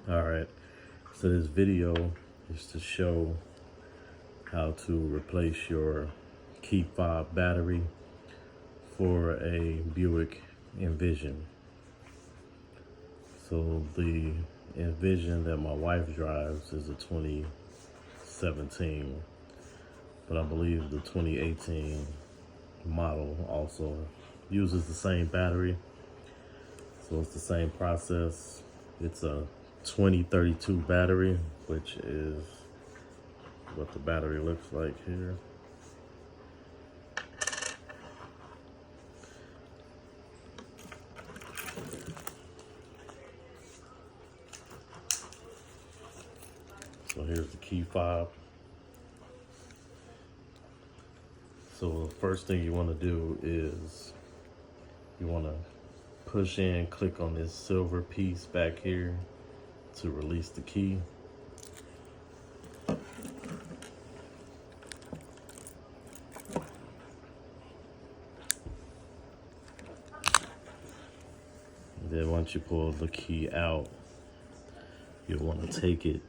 Alright, so this video is to show how to replace your key fob battery for a Buick Envision. So the Envision that my wife drives is a 2017, but I believe the 2018 model also uses the same battery. So it's the same process. It's a 2032 battery, which is what the battery looks like here. So here's the key fob. So the first thing you want to do is you want to push in, click on this silver piece back here to release the key. Then once you pull the key out, you'll want to take it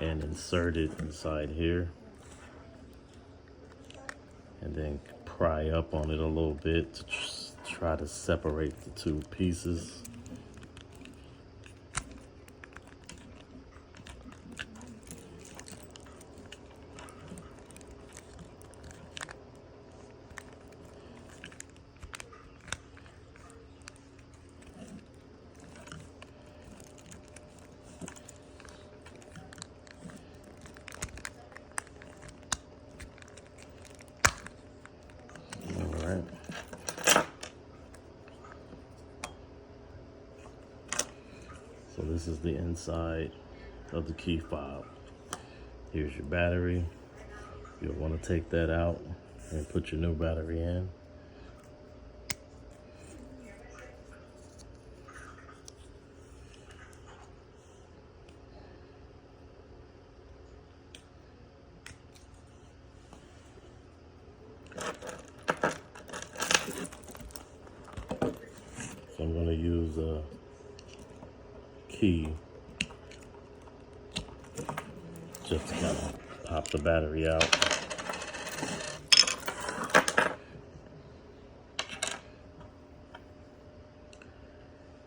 and insert it inside here, and then pry up on it a little bit to try to separate the two pieces. So this is the inside of the key fob. Here's your battery. You'll want to take that out and put your new battery in. So I'm going to use a key just to kind of pop the battery out.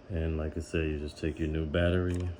And like I said, you just take your new battery,